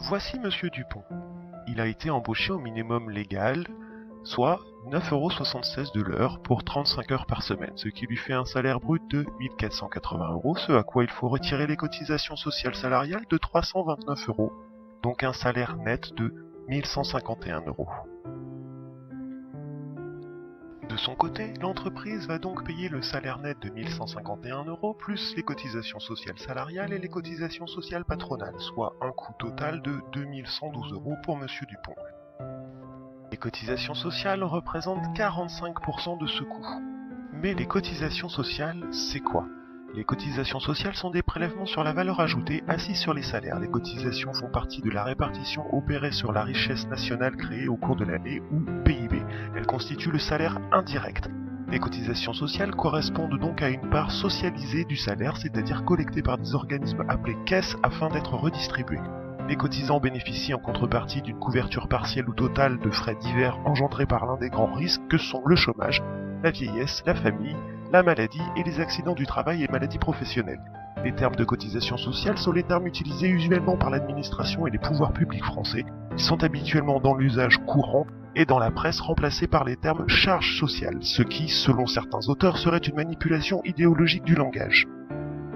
Voici Monsieur Dupont. Il a été embauché au minimum légal, soit 9,76 € de l'heure pour 35 heures par semaine, ce qui lui fait un salaire brut de 1480 €, ce à quoi il faut retirer les cotisations sociales salariales de 329 €, donc un salaire net de 1151 €. De son côté, l'entreprise va donc payer le salaire net de 1151 € plus les cotisations sociales salariales et les cotisations sociales patronales, soit un coût total de 2112 € pour Monsieur Dupont. Les cotisations sociales représentent 45% de ce coût. Mais les cotisations sociales, c'est quoi ? Les cotisations sociales sont des prélèvements sur la valeur ajoutée assis sur les salaires. Les cotisations font partie de la répartition opérée sur la richesse nationale créée au cours de l'année, ou PIB. Elles constituent le salaire indirect. Les cotisations sociales correspondent donc à une part socialisée du salaire, c'est-à-dire collectée par des organismes appelés caisses afin d'être redistribuées. Les cotisants bénéficient en contrepartie d'une couverture partielle ou totale de frais divers engendrés par l'un des grands risques que sont le chômage, la vieillesse, la famille, la maladie et les accidents du travail et maladies professionnelles. Les termes de cotisation sociale sont les termes utilisés usuellement par l'administration et les pouvoirs publics français. Ils sont habituellement dans l'usage courant et dans la presse remplacés par les termes charge sociale, ce qui, selon certains auteurs, serait une manipulation idéologique du langage.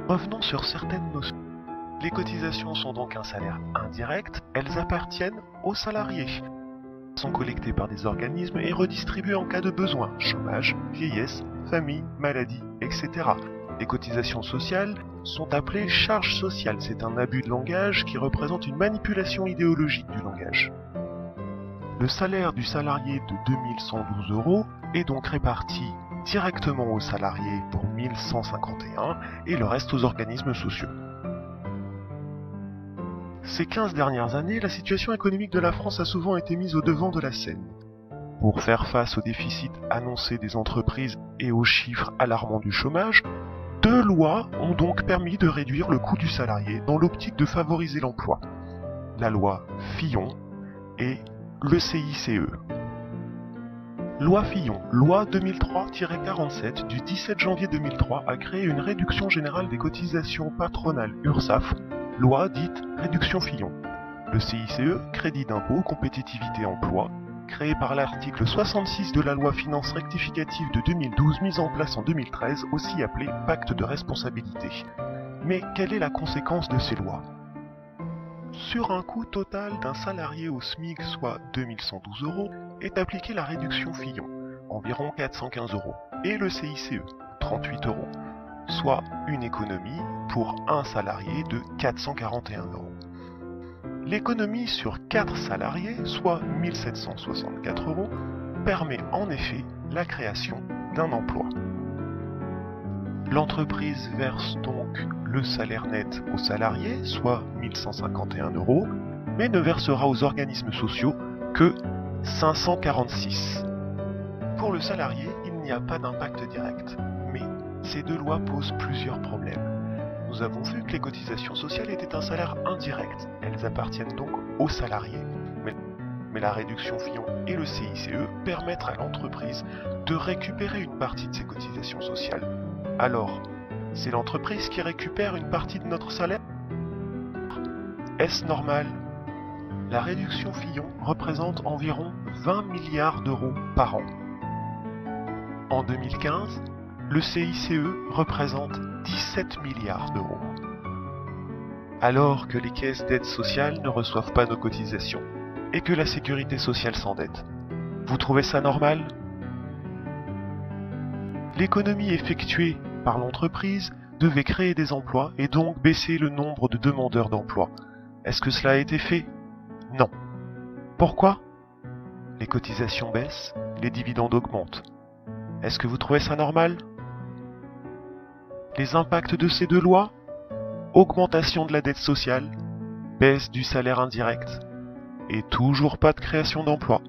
Revenons sur certaines notions. Les cotisations sont donc un salaire indirect, elles appartiennent aux salariés. Elles sont collectées par des organismes et redistribuées en cas de besoin, chômage, vieillesse, famille, maladie, etc. Les cotisations sociales sont appelées charges sociales. C'est un abus de langage qui représente une manipulation idéologique du langage. Le salaire du salarié de 2112 € est donc réparti directement aux salariés pour 1151 et le reste aux organismes sociaux. Ces 15 dernières années, la situation économique de la France a souvent été mise au devant de la scène. Pour faire face au déficit annoncé des entreprises et aux chiffres alarmants du chômage, 2 lois ont donc permis de réduire le coût du salarié dans l'optique de favoriser l'emploi. La loi Fillon et le CICE. Loi Fillon, loi 2003-47 du 17 janvier 2003 a créé une réduction générale des cotisations patronales URSSAF, loi dite réduction Fillon. Le CICE, crédit d'impôt, compétitivité emploi, créé par l'article 66 de la loi finance rectificative de 2012 mise en place en 2013, aussi appelée pacte de responsabilité. Mais quelle est la conséquence de ces lois ? Sur un coût total d'un salarié au SMIC, soit 2112 €, est appliquée la réduction Fillon, environ 415 €, et le CICE, 38 €, soit une économie pour un salarié de 441 €. L'économie sur 4 salariés, soit 1764 €, permet en effet la création d'un emploi. L'entreprise verse donc le salaire net aux salariés, soit 1151 €, mais ne versera aux organismes sociaux que 546. Pour le salarié, il n'y a pas d'impact direct, mais ces 2 lois posent plusieurs problèmes. Nous avons vu que les cotisations sociales étaient un salaire indirect, elles appartiennent donc aux salariés. Mais la réduction Fillon et le CICE permettent à l'entreprise de récupérer une partie de ses cotisations sociales. Alors, c'est l'entreprise qui récupère une partie de notre salaire ? Est-ce normal ? La réduction Fillon représente environ 20 milliards d'euros par an. En 2015, le CICE représente 17 milliards d'euros. Alors que les caisses d'aide sociale ne reçoivent pas nos cotisations et que la sécurité sociale s'endette, vous trouvez ça normal ? L'économie effectuée par l'entreprise devait créer des emplois et donc baisser le nombre de demandeurs d'emploi. Est-ce que cela a été fait ? Non. Pourquoi ? Les cotisations baissent, les dividendes augmentent. Est-ce que vous trouvez ça normal ? Les impacts de ces 2 lois ? Augmentation de la dette sociale, baisse du salaire indirect, et toujours pas de création d'emplois.